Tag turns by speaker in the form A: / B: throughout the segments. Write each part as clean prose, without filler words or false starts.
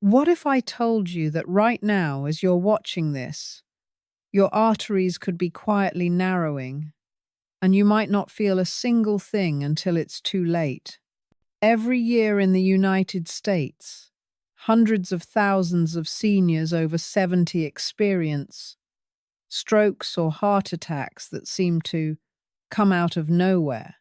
A: What if I told you that right now, as you're watching this, your arteries could be quietly narrowing, and you might not feel a single thing until it's too late? Every year in the United States, hundreds of thousands of seniors over 70 experience strokes or heart attacks that seem to come out of nowhere.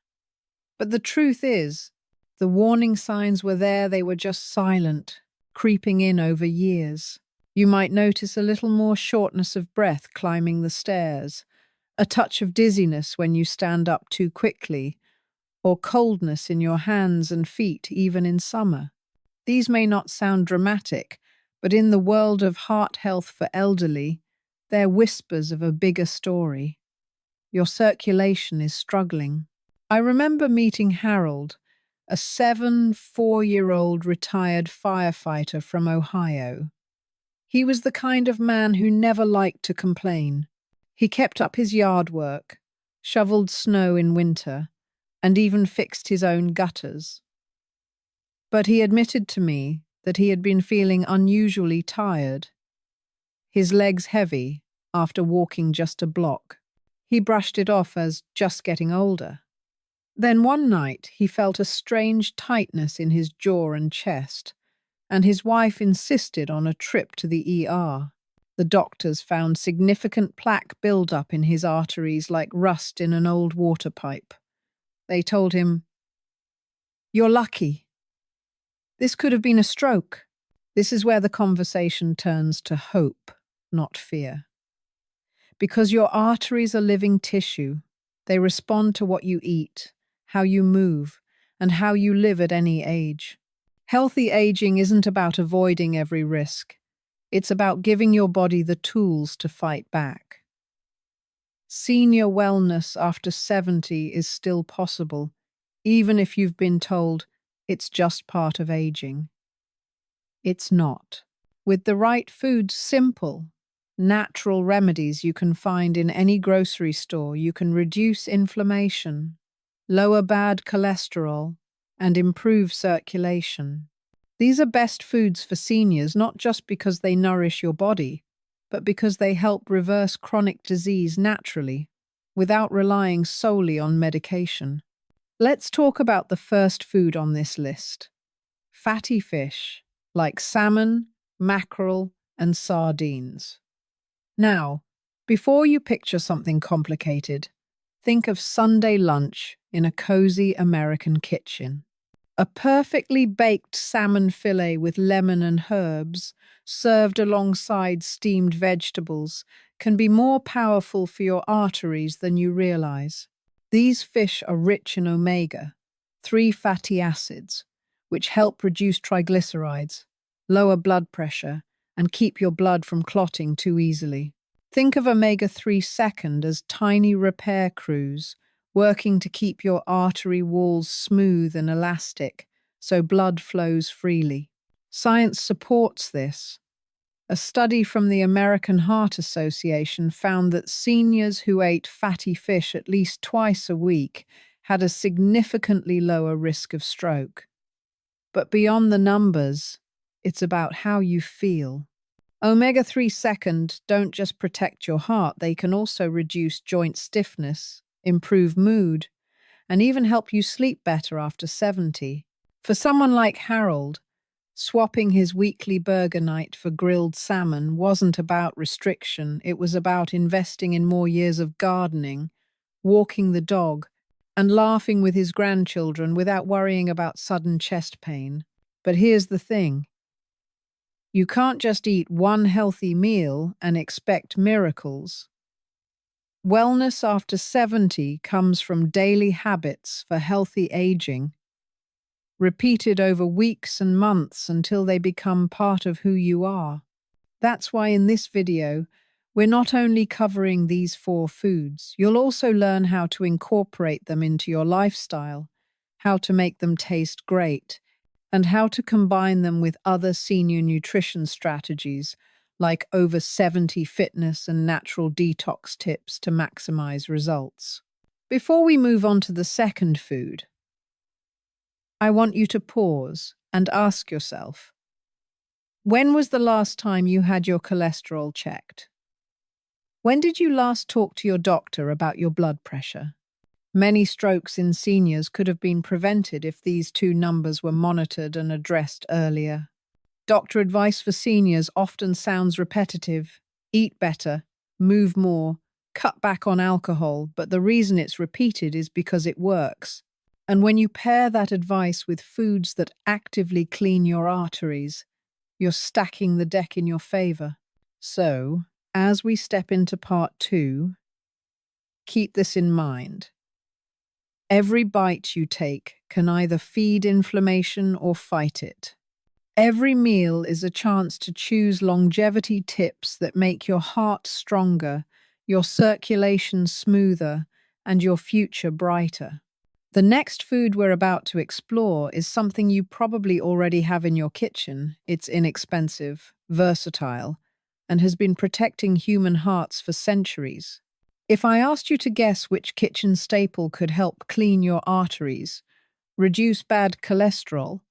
A: But the truth is, the warning signs were there, they were just silent, creeping in over years. You might notice a little more shortness of breath climbing the stairs, a touch of dizziness when you stand up too quickly, or coldness in your hands and feet even in summer. These may not sound dramatic, but in the world of heart health for elderly, they're whispers of a bigger story. Your circulation is struggling. I remember meeting Harold, a 4-year-old retired firefighter from Ohio. He was the kind of man who never liked to complain. He kept up his yard work, shoveled snow in winter, and even fixed his own gutters. But he admitted to me that he had been feeling unusually tired, his legs heavy after walking just a block. He brushed it off as just getting older. Then one night he felt a strange tightness in his jaw and chest, and his wife insisted on a trip to the ER. The doctors found significant plaque buildup in his arteries like rust in an old water pipe. They told him, "You're lucky. This could have been a stroke." This is where the conversation turns to hope, not fear. Because your arteries are living tissue, they respond to what you eat, how you move, and how you live at any age. Healthy aging isn't about avoiding every risk. It's about giving your body the tools to fight back. Senior wellness after 70 is still possible, even if you've been told it's just part of aging. It's not. With the right foods, simple, natural remedies you can find in any grocery store, you can reduce inflammation, lower bad cholesterol, and improve circulation. These are best foods for seniors not just because they nourish your body, but because they help reverse chronic disease naturally, without relying solely on medication. Let's talk about the first food on this list: fatty fish, like salmon, mackerel, and sardines. Now, before you picture something complicated, think of Sunday lunch in a cozy American kitchen. A perfectly baked salmon fillet with lemon and herbs, served alongside steamed vegetables, can be more powerful for your arteries than you realize. These fish are rich in omega-3 fatty acids, which help reduce triglycerides, lower blood pressure, and keep your blood from clotting too easily. Think of omega-3 second as tiny repair crews working to keep your artery walls smooth and elastic so blood flows freely. Science supports this. A study from the American Heart Association found that seniors who ate fatty fish at least twice a week had a significantly lower risk of stroke. But beyond the numbers, it's about how you feel. Omega-3 second don't just protect your heart, they can also reduce joint stiffness, improve mood, and even help you sleep better after 70. For someone like Harold, swapping his weekly burger night for grilled salmon wasn't about restriction, it was about investing in more years of gardening, walking the dog, and laughing with his grandchildren without worrying about sudden chest pain. But here's the thing. You can't just eat one healthy meal and expect miracles. Wellness after 70 comes from daily habits for healthy aging, repeated over weeks and months until they become part of who you are. That's why in this video, we're not only covering these 4 foods, you'll also learn how to incorporate them into your lifestyle, how to make them taste great, and how to combine them with other senior nutrition strategies like over 70 fitness and natural detox tips to maximize results. Before we move on to the second food, I want you to pause and ask yourself, When was the last time you had your cholesterol checked? When did you last talk to your doctor about your blood pressure? Many strokes in seniors could have been prevented if these two numbers were monitored and addressed earlier. Doctor advice for seniors often sounds repetitive. Eat better, move more, cut back on alcohol, but the reason it's repeated is because it works. And when you pair that advice with foods that actively clean your arteries, you're stacking the deck in your favor. So, as we step into part 2, keep this in mind. Every bite you take can either feed inflammation or fight it. Every meal is a chance to choose longevity tips that make your heart stronger, your circulation smoother, and your future brighter. The next food we're about to explore is something you probably already have in your kitchen. It's inexpensive, versatile, and has been protecting human hearts for centuries. If I asked you to guess which kitchen staple could help clean your arteries, reduce bad cholesterol,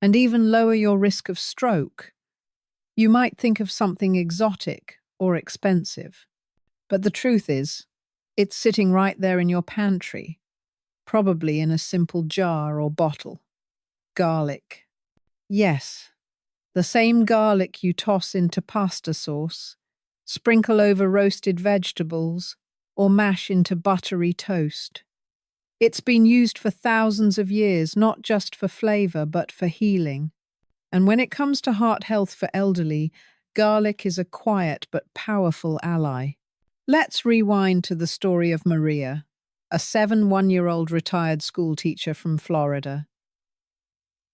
A: and even lower your risk of stroke, you might think of something exotic or expensive. But the truth is, it's sitting right there in your pantry, probably in a simple jar or bottle. Garlic. Yes, the same garlic you toss into pasta sauce, sprinkle over roasted vegetables, or mash into buttery toast. It's been used for thousands of years, not just for flavor, but for healing. And when it comes to heart health for elderly, garlic is a quiet but powerful ally. Let's rewind to the story of Maria, a 1-year-old retired school teacher from Florida.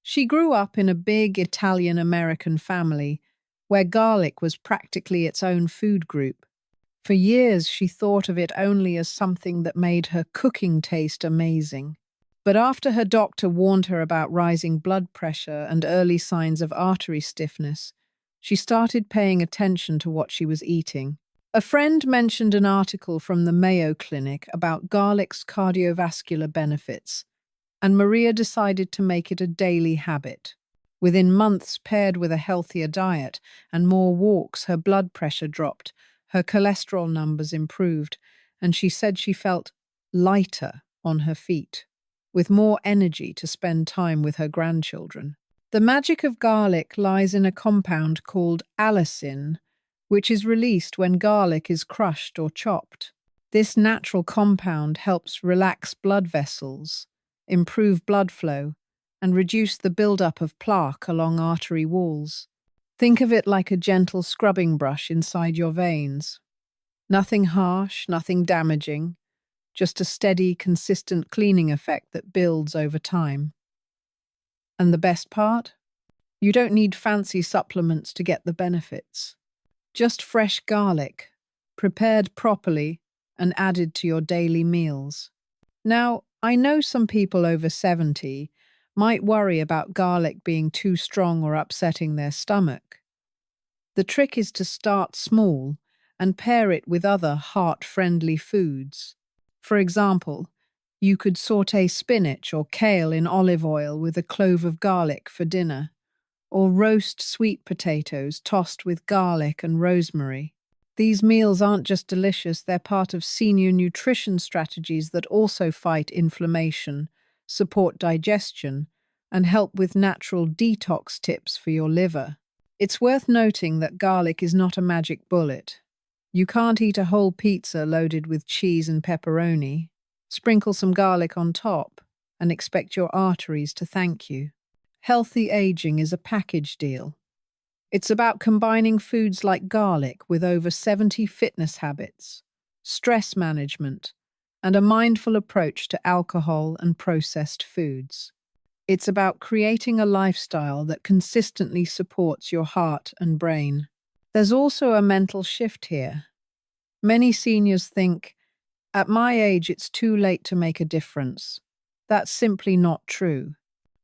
A: She grew up in a big Italian-American family where garlic was practically its own food group. For years, she thought of it only as something that made her cooking taste amazing. But after her doctor warned her about rising blood pressure and early signs of artery stiffness, she started paying attention to what she was eating. A friend mentioned an article from the Mayo Clinic about garlic's cardiovascular benefits, and Maria decided to make it a daily habit. Within months, paired with a healthier diet and more walks, her blood pressure dropped, her cholesterol numbers improved, and she said she felt lighter on her feet, with more energy to spend time with her grandchildren. The magic of garlic lies in a compound called allicin, which is released when garlic is crushed or chopped. This natural compound helps relax blood vessels, improve blood flow, and reduce the buildup of plaque along artery walls. Think of it like a gentle scrubbing brush inside your veins. Nothing harsh, nothing damaging, just a steady, consistent cleaning effect that builds over time. And the best part? You don't need fancy supplements to get the benefits. Just fresh garlic, prepared properly and added to your daily meals. Now, I know some people over 70 might worry about garlic being too strong or upsetting their stomach. The trick is to start small and pair it with other heart-friendly foods. For example, you could saute spinach or kale in olive oil with a clove of garlic for dinner, or roast sweet potatoes tossed with garlic and rosemary. These meals aren't just delicious, they're part of senior nutrition strategies that also fight inflammation, support digestion, and help with natural detox tips for your liver. It's worth noting that garlic is not a magic bullet. You can't eat a whole pizza loaded with cheese and pepperoni. Sprinkle some garlic on top and expect your arteries to thank you. Healthy aging is a package deal. It's about combining foods like garlic with over 70 fitness habits, stress management, and a mindful approach to alcohol and processed foods. It's about creating a lifestyle that consistently supports your heart and brain. There's also a mental shift here. Many seniors think, at my age, it's too late to make a difference. That's simply not true.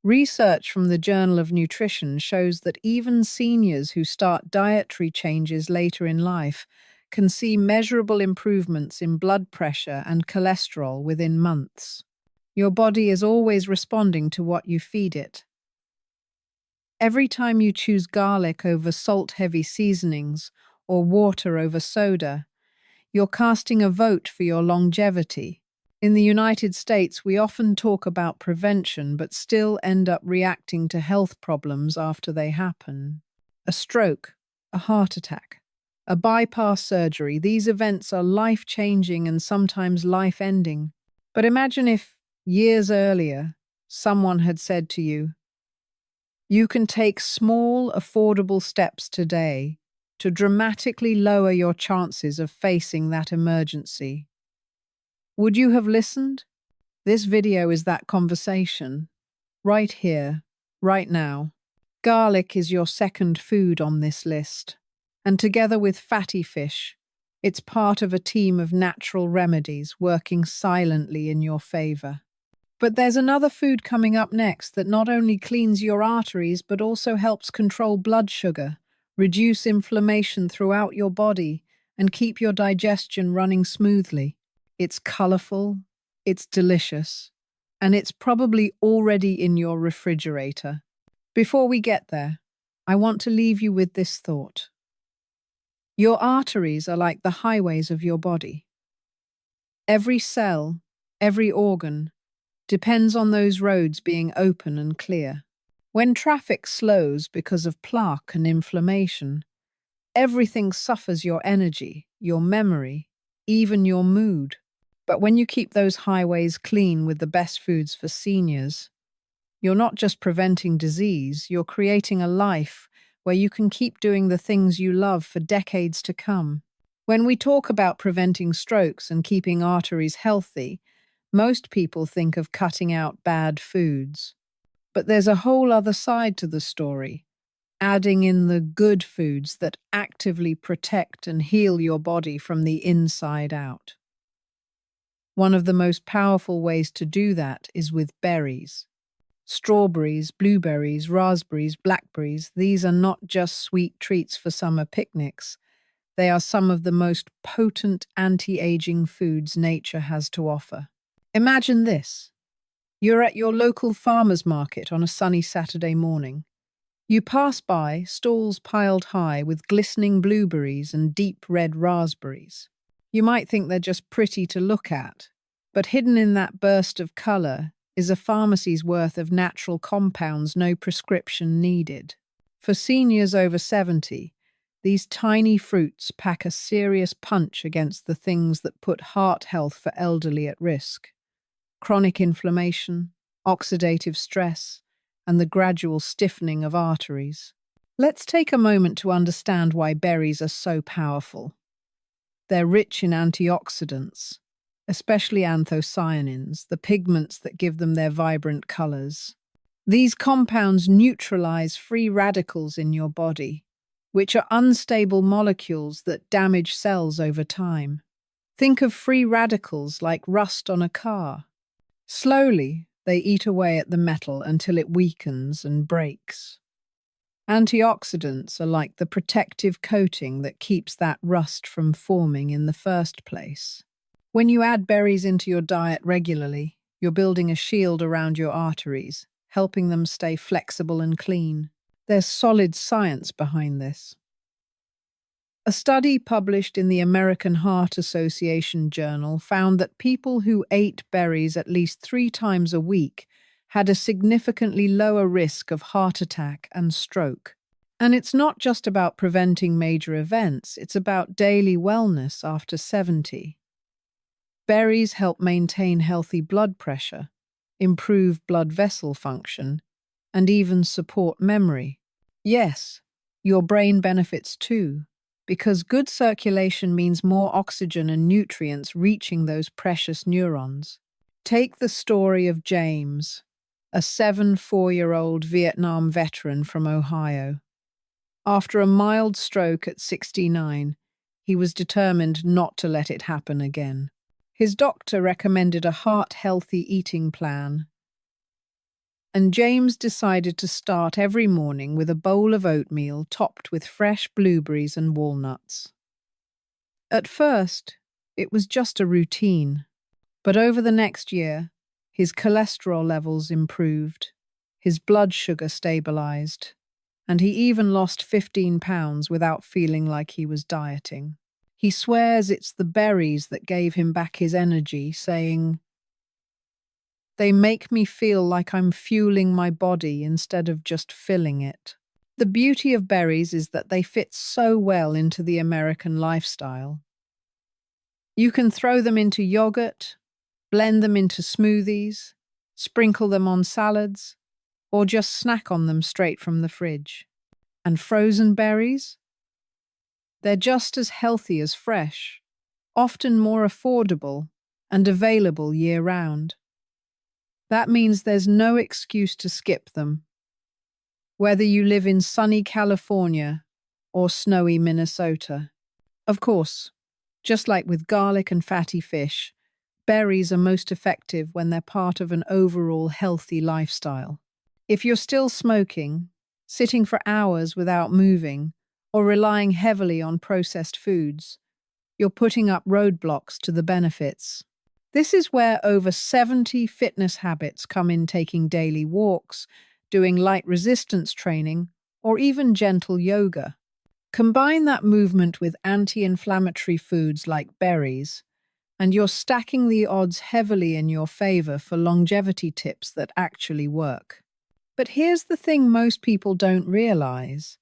A: Research from the Journal of Nutrition shows that even seniors who start dietary changes later in life can see measurable improvements in blood pressure and cholesterol within months. Your body is always responding to what you feed it. Every time you choose garlic over salt-heavy seasonings or water over soda, you're casting a vote for your longevity. In the United States, we often talk about prevention but still end up reacting to health problems after they happen. A stroke, a heart attack, a bypass surgery, these events are life-changing and sometimes life-ending. But imagine if, years earlier, someone had said to you, "You can take small, affordable steps today to dramatically lower your chances of facing that emergency." Would you have listened? This video is that conversation. Right here, right now. Garlic is your second food on this list. And together with fatty fish, it's part of a team of natural remedies working silently in your favor. But there's another food coming up next that not only cleans your arteries but also helps control blood sugar, reduce inflammation throughout your body, and keep your digestion running smoothly. It's colorful, it's delicious, and it's probably already in your refrigerator. Before we get there, I want to leave you with this thought. Your arteries are like the highways of your body. Every cell, every organ, depends on those roads being open and clear. When traffic slows because of plaque and inflammation, everything suffers: your energy, your memory, even your mood. But when you keep those highways clean with the best foods for seniors, you're not just preventing disease, you're creating a life where you can keep doing the things you love for decades to come. When we talk about preventing strokes and keeping arteries healthy, most people think of cutting out bad foods. But there's a whole other side to the story, adding in the good foods that actively protect and heal your body from the inside out. One of the most powerful ways to do that is with berries. Strawberries, blueberries, raspberries, blackberries, these are not just sweet treats for summer picnics. They are some of the most potent anti-aging foods nature has to offer. Imagine this. You're at your local farmer's market on a sunny Saturday morning. You pass by stalls piled high with glistening blueberries and deep red raspberries. You might think they're just pretty to look at, but hidden in that burst of color is a pharmacy's worth of natural compounds, no prescription needed. For seniors over 70, these tiny fruits pack a serious punch against the things that put heart health for elderly at risk: chronic inflammation, oxidative stress, and the gradual stiffening of arteries. Let's take a moment to understand why berries are so powerful. They're rich in antioxidants, especially anthocyanins, the pigments that give them their vibrant colors. These compounds neutralize free radicals in your body, which are unstable molecules that damage cells over time. Think of free radicals like rust on a car. Slowly, they eat away at the metal until it weakens and breaks. Antioxidants are like the protective coating that keeps that rust from forming in the first place. When you add berries into your diet regularly, you're building a shield around your arteries, helping them stay flexible and clean. There's solid science behind this. A study published in the American Heart Association Journal found that people who ate berries at least 3 times a week had a significantly lower risk of heart attack and stroke. And it's not just about preventing major events, it's about daily wellness after 70. Berries help maintain healthy blood pressure, improve blood vessel function, and even support memory. Yes, your brain benefits too, because good circulation means more oxygen and nutrients reaching those precious neurons. Take the story of James, a 74-year-old Vietnam veteran from Ohio. After a mild stroke at 69, he was determined not to let it happen again. His doctor recommended a heart-healthy eating plan, and James decided to start every morning with a bowl of oatmeal topped with fresh blueberries and walnuts. At first, it was just a routine, but over the next year, his cholesterol levels improved, his blood sugar stabilized, and he even lost 15 pounds without feeling like he was dieting. He swears it's the berries that gave him back his energy, saying, "They make me feel like I'm fueling my body instead of just filling it." The beauty of berries is that they fit so well into the American lifestyle. You can throw them into yogurt, blend them into smoothies, sprinkle them on salads, or just snack on them straight from the fridge. And frozen berries? They're just as healthy as fresh, often more affordable, and available year-round. That means there's no excuse to skip them. Whether you live in sunny California or snowy Minnesota. Of course, just like with garlic and fatty fish, berries are most effective when they're part of an overall healthy lifestyle. If you're still smoking, sitting for hours without moving, or relying heavily on processed foods, you're putting up roadblocks to the benefits. This is where over 70 fitness habits come in: taking daily walks, doing light resistance training, or even gentle yoga. Combine that movement with anti-inflammatory foods like berries, and you're stacking the odds heavily in your favor for longevity tips that actually work. But here's the thing most people don't realize.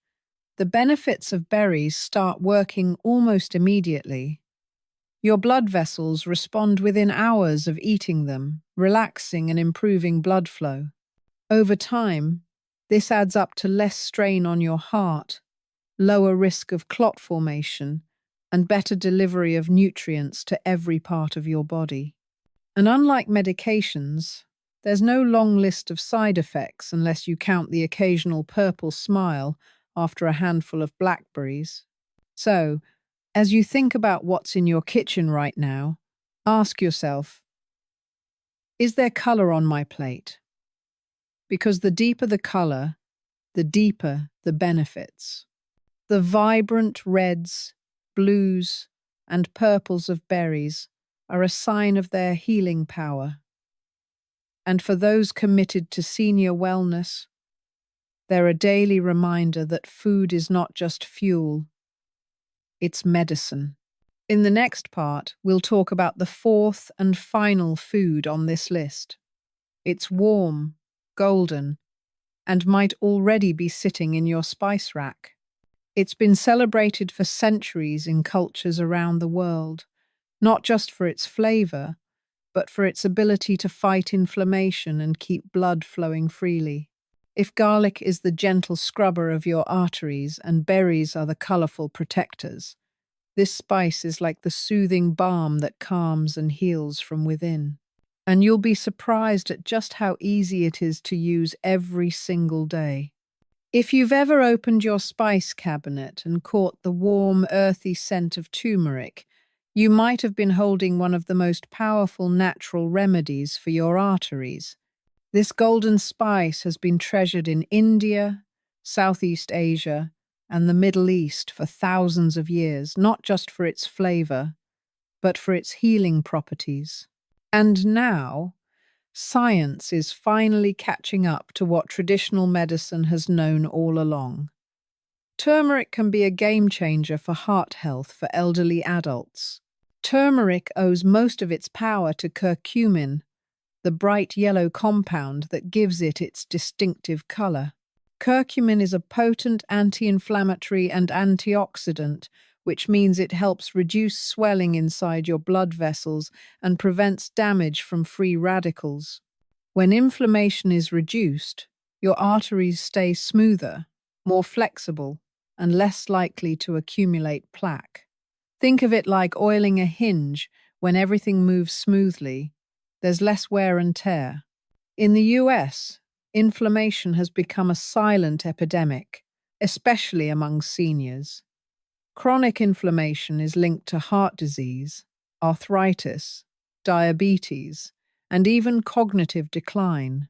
A: The benefits of berries start working almost immediately. Your blood vessels respond within hours of eating them, relaxing and improving blood flow. Over time, this adds up to less strain on your heart, lower risk of clot formation, and better delivery of nutrients to every part of your body. And unlike medications, there's no long list of side effects unless you count the occasional purple smile after a handful of blackberries. So, as you think about what's in your kitchen right now, ask yourself, is there color on my plate? Because the deeper the color, the deeper the benefits. The vibrant reds, blues, and purples of berries are a sign of their healing power. And for those committed to senior wellness, they're a daily reminder that food is not just fuel, it's medicine. In the next part, we'll talk about the fourth and final food on this list. It's warm, golden, and might already be sitting in your spice rack. It's been celebrated for centuries in cultures around the world, not just for its flavor, but for its ability to fight inflammation and keep blood flowing freely. If garlic is the gentle scrubber of your arteries and berries are the colorful protectors, this spice is like the soothing balm that calms and heals from within. And you'll be surprised at just how easy it is to use every single day. If you've ever opened your spice cabinet and caught the warm, earthy scent of turmeric, you might have been holding one of the most powerful natural remedies for your arteries. This golden spice has been treasured in India, Southeast Asia, and the Middle East for thousands of years, not just for its flavor, but for its healing properties. And now, science is finally catching up to what traditional medicine has known all along. Turmeric can be a game changer for heart health for elderly adults. Turmeric owes most of its power to curcumin, the bright yellow compound that gives it its distinctive color. Curcumin is a potent anti-inflammatory and antioxidant, which means it helps reduce swelling inside your blood vessels and prevents damage from free radicals. When inflammation is reduced, your arteries stay smoother, more flexible, and less likely to accumulate plaque. Think of it like oiling a hinge. When everything moves smoothly, there's less wear and tear. In the US, inflammation has become a silent epidemic, especially among seniors. Chronic inflammation is linked to heart disease, arthritis, diabetes, and even cognitive decline.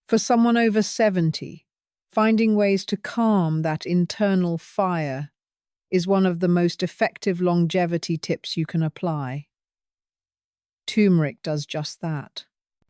A: For someone over 70, finding ways to calm that internal fire is one of the most effective longevity tips you can apply. Turmeric does just that.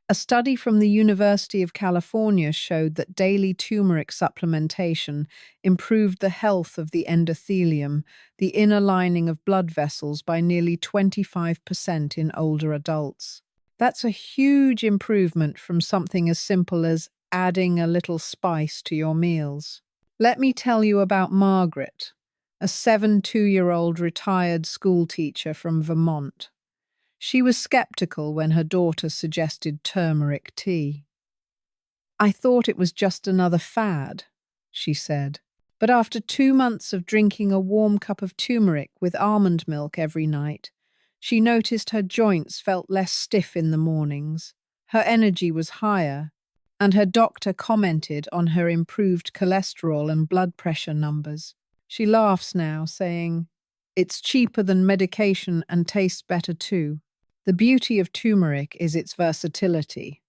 A: A study from the University of California showed that daily turmeric supplementation improved the health of the endothelium, the inner lining of blood vessels, by nearly 25% in older adults. That's a huge improvement from something as simple as adding a little spice to your meals. Let me tell you about Margaret, a 72-year-old retired school teacher from Vermont. She was skeptical when her daughter suggested turmeric tea. "I thought it was just another fad," she said. But after 2 months of drinking a warm cup of turmeric with almond milk every night, she noticed her joints felt less stiff in the mornings, her energy was higher, and her doctor commented on her improved cholesterol and blood pressure numbers. She laughs now, saying, "It's cheaper than medication and tastes better too." The beauty of turmeric is its versatility.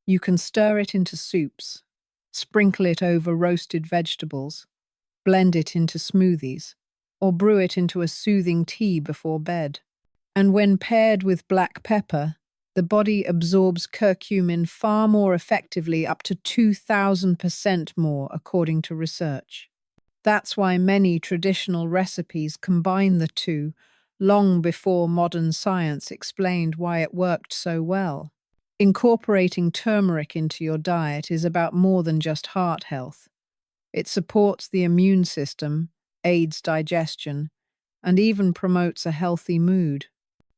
A: You can stir it into soups, sprinkle it over roasted vegetables, blend it into smoothies, or brew it into a soothing tea before bed. And when paired with black pepper, the body absorbs curcumin far more effectively, up to 2,000% more, according to research. That's why many traditional recipes combine the two, long before modern science explained why it worked so well. Incorporating turmeric into your diet is about more than just heart health. It supports the immune system, aids digestion, and even promotes a healthy mood.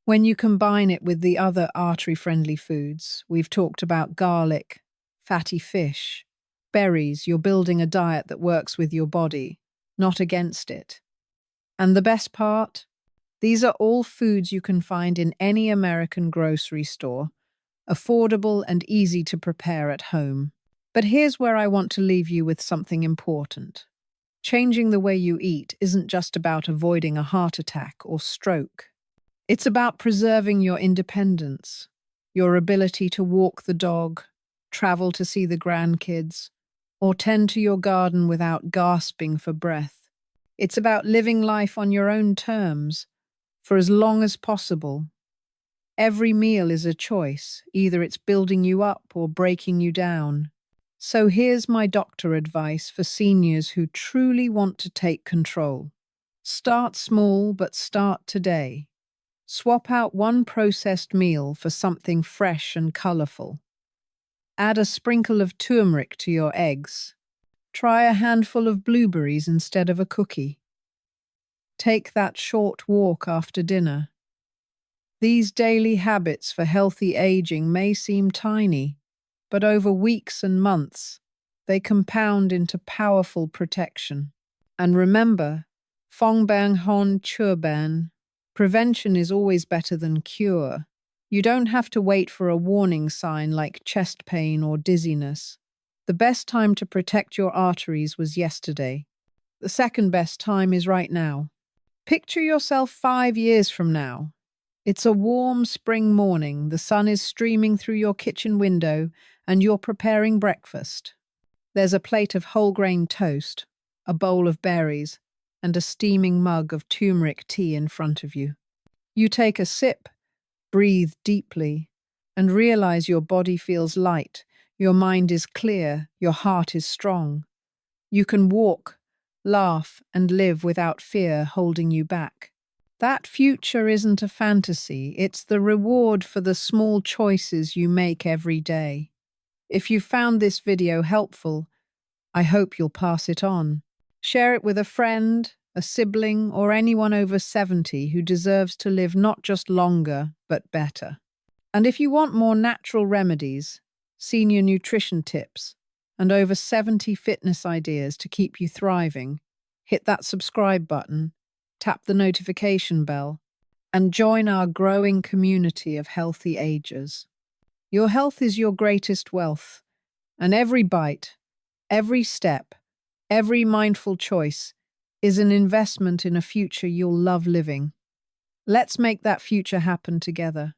A: When you combine it with the other artery-friendly foods, we've talked about garlic, fatty fish, berries, you're building a diet that works with your body, not against it. And the best part? These are all foods you can find in any American grocery store, affordable and easy to prepare at home. But here's where I want to leave you with something important. Changing the way you eat isn't just about avoiding a heart attack or stroke. It's about preserving your independence, your ability to walk the dog, travel to see the grandkids, or tend to your garden without gasping for breath. It's about living life on your own terms, for as long as possible. Every meal is a choice, either it's building you up or breaking you down. So here's my doctor advice for seniors who truly want to take control. Start small, but start today. Swap out one processed meal for something fresh and colorful. Add a sprinkle of turmeric to your eggs. Try a handful of blueberries instead of a cookie. Take that short walk after dinner. These daily habits for healthy aging may seem tiny, but over weeks and months, they compound into powerful protection. And remember, Fong Bang Hon Chur Ban, prevention is always better than cure. You don't have to wait for a warning sign like chest pain or dizziness. The best time to protect your arteries was yesterday. The second best time is right now. Picture yourself 5 years from now. It's a warm spring morning, the sun is streaming through your kitchen window, and you're preparing breakfast. There's a plate of whole grain toast, a bowl of berries, and a steaming mug of turmeric tea in front of you. You take a sip, breathe deeply, and realize your body feels light, your mind is clear, your heart is strong. You can walk, laugh, and live without fear holding you back. That future isn't a fantasy, it's the reward for the small choices you make every day. If you found this video helpful, I hope you'll pass it on. Share it with a friend, a sibling, or anyone over 70 who deserves to live not just longer, but better. And if you want more natural remedies, senior nutrition tips, and over 70 fitness ideas to keep you thriving, hit that subscribe button, tap the notification bell, and join our growing community of healthy agers. Your health is your greatest wealth, and every bite, every step, every mindful choice is an investment in a future you'll love living. Let's make that future happen together.